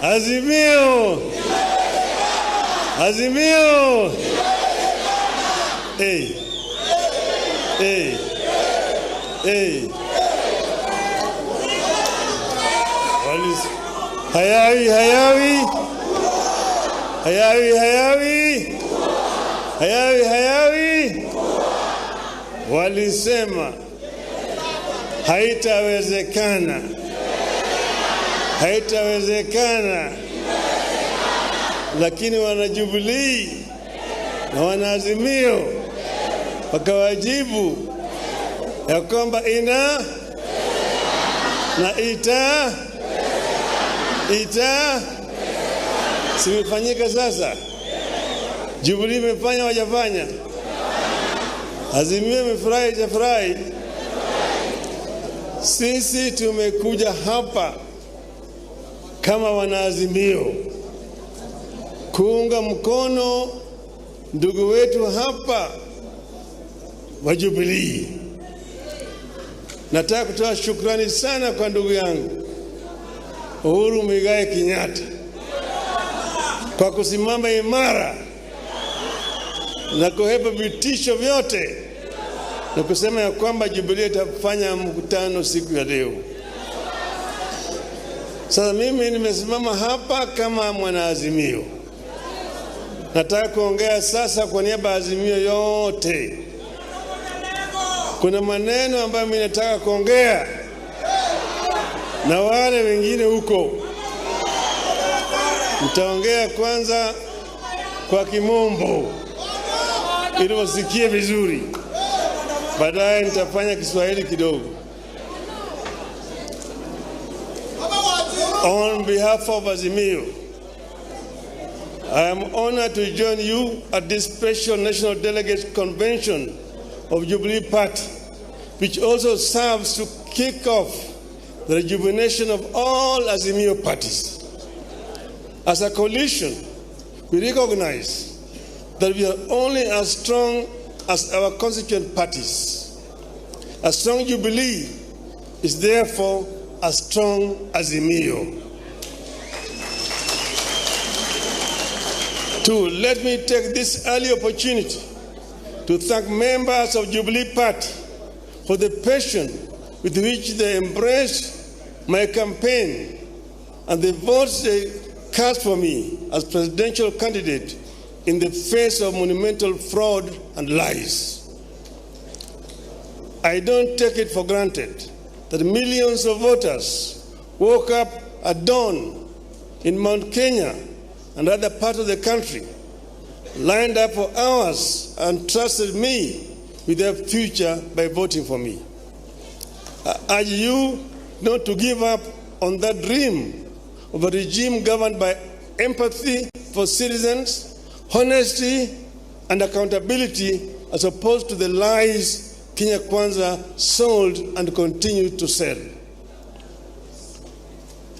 Azimio. Azimio. Hey. Hey. Hey. Hayawi, hayawi. Hayawi, hayawi. Hayawi, hayawi. Walisema haitawezekana. Haitawezekana. Lakini wana Jubilee na wana Azimio wakawajibu ya kwamba ina na ita simefanyika sasa. Jubilee imefanya wajafanya. Azimio imefurahi hajafurahi. Sisi tumekuja hapa kama wanaazimio kuunga mkono ndugu wetu hapa wa Jubilee. Nataka kutoa shukrani sana kwa ndugu yangu Uhuru Muigai Kenyatta kwa kusimama imara na kuhepa vitisho vyote na kusema ya kwamba Jubilee itafanya mkutano siku ya leo. Sasa mimi nimesimama hapa kama mwanaazimio. Nataka kuongea sasa kwa niaba ya Azimio yote. Kuna maneno ambayo mimi nataka kuongea na wale wengine huko. Nitaongea kwanza kwa Kimombo ili wasikie vizuri. Baadaye nitafanya Kiswahili kidogo. On behalf of Azimio, I am honored to join you at this special National Delegates Convention of Jubilee Party, which also serves to kick off the rejuvenation of all Azimio parties. As a coalition, we recognize that we are only as strong as our constituent parties. A strong Jubilee is therefore a strong Azimio. Two, let me take this early opportunity to thank members of Jubilee Party for the passion with which they embraced my campaign and the votes they cast for me as presidential candidate in the face of monumental fraud and lies. I don't take it for granted that millions of voters woke up at dawn in Mount Kenya and other parts of the country, lined up for hours and trusted me with their future by voting for me. I urge you not to give up on that dream of a regime governed by empathy for citizens, honesty, and accountability, as opposed to the lies Kenya Kwanza sold and continued to sell.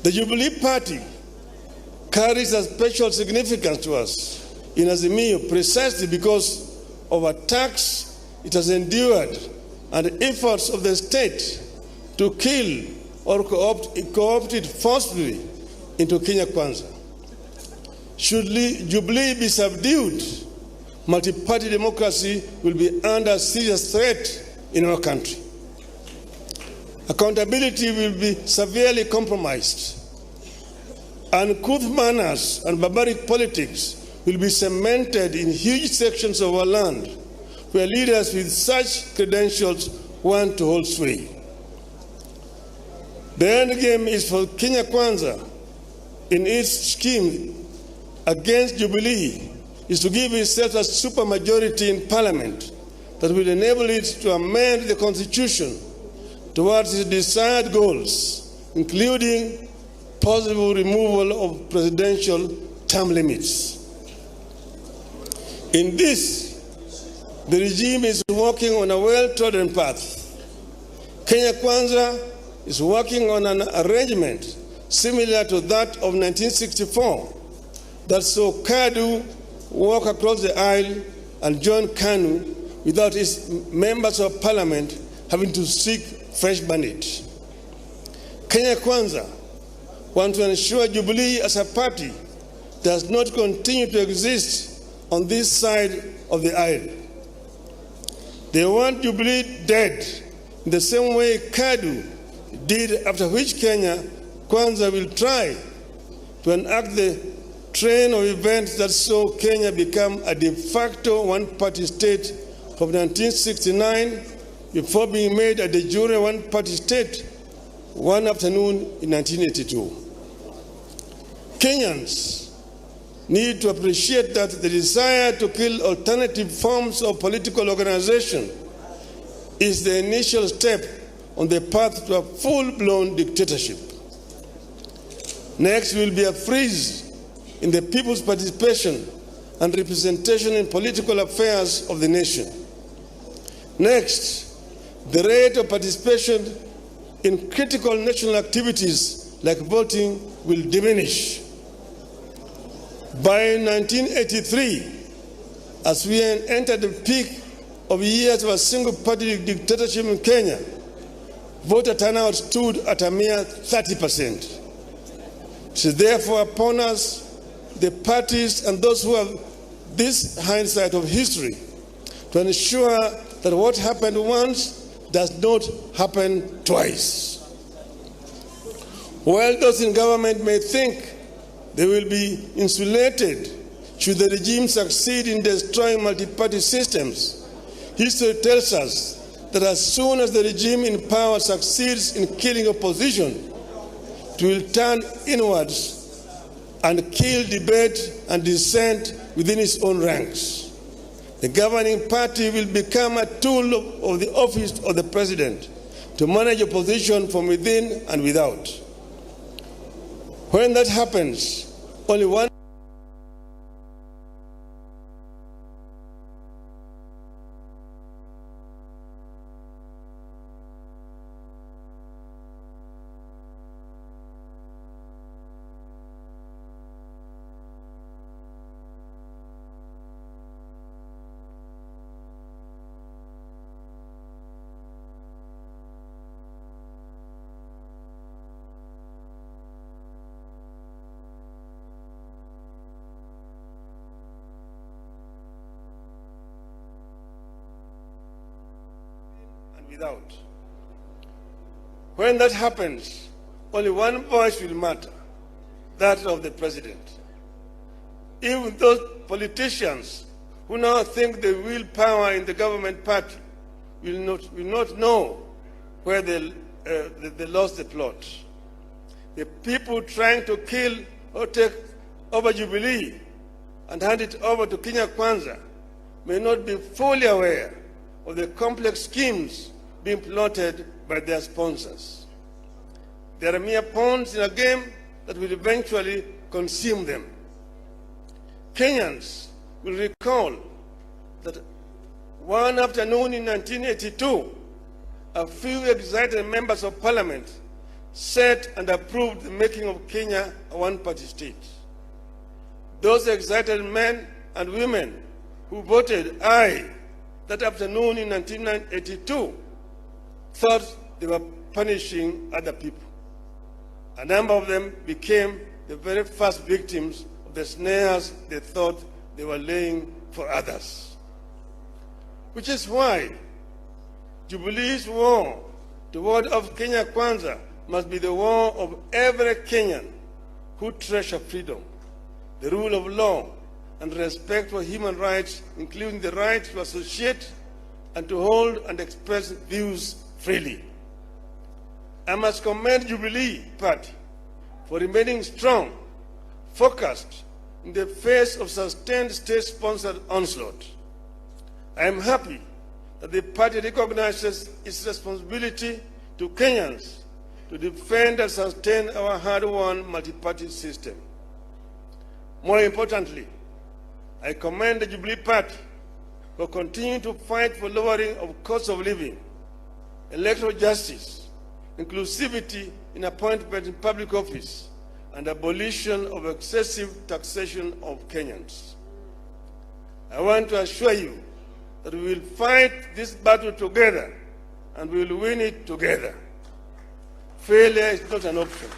The Jubilee Party carries a special significance to us in Azimio precisely because of attacks it has endured and efforts of the state to kill or co-opt it forcibly into Kenya Kwanza. Should Jubilee be subdued, multi-party democracy will be under serious threat in our country. Accountability will be severely compromised. Uncouth manners and barbaric politics will be cemented in huge sections of our land where leaders with such credentials want to hold sway. The end game is for Kenya Kwanza in its scheme against Jubilee is to give itself a supermajority in Parliament that will enable it to amend the Constitution towards its desired goals, including possible removal of presidential term limits. In this, the regime is working on a well-trodden path. Kenya Kwanza is working on an arrangement similar to that of 1964 that saw KADU walk across the aisle and join KANU without its members of parliament having to seek fresh mandate. Kenya Kwanza want to ensure Jubilee as a party does not continue to exist on this side of the aisle. They want Jubilee dead in the same way KADU did, after which Kenya Kwanza will try to enact the train of events that saw Kenya become a de facto one-party state from 1969 before being made a de jure one-party state one afternoon in 1982. Kenyans need to appreciate that the desire to kill alternative forms of political organization is the initial step on the path to a full-blown dictatorship. Next will be a freeze in the people's participation and representation in political affairs of the nation. Next, the rate of participation in critical national activities like voting will diminish. By 1983, as we entered the peak of years of a single-party dictatorship in Kenya, voter turnout stood at a mere 30%. It is therefore upon us, the parties and those who have this hindsight of history, to ensure that what happened once does not happen twice. While those in government may think they will be insulated should the regime succeed in destroying multi-party systems, history tells us that as soon as the regime in power succeeds in killing opposition, it will turn inwards and kill debate and dissent within its own ranks. The governing party will become a tool of the office of the president to manage opposition from within and without. When that happens, only one without. When that happens, only one voice will matter, that of the president. Even those politicians who now think they wield power in the government party will not know where they lost the plot. The people trying to kill or take over Jubilee and hand it over to Kenya Kwanza may not be fully aware of the complex schemes being plotted by their sponsors. They are mere pawns in a game that will eventually consume them. Kenyans will recall that one afternoon in 1982, a few excited members of parliament set and approved the making of Kenya a one-party state. Those excited men and women who voted aye that afternoon in 1982 thought they were punishing other people. A number of them became the very first victims of the snares they thought they were laying for others. Which is why Jubilee's war toward of Kenya Kwanza must be the war of every Kenyan who treasure freedom, the rule of law, and respect for human rights, including the right to associate and to hold and express views freely. I must commend Jubilee Party for remaining strong, focused in the face of sustained state-sponsored onslaught. I am happy that the party recognizes its responsibility to Kenyans to defend and sustain our hard-won multi-party system. More importantly, I commend the Jubilee Party for continuing to fight for lowering of cost of living, electoral justice, inclusivity in appointment in public office, and abolition of excessive taxation of Kenyans. I want to assure you that we will fight this battle together and we will win it together. Failure is not an option.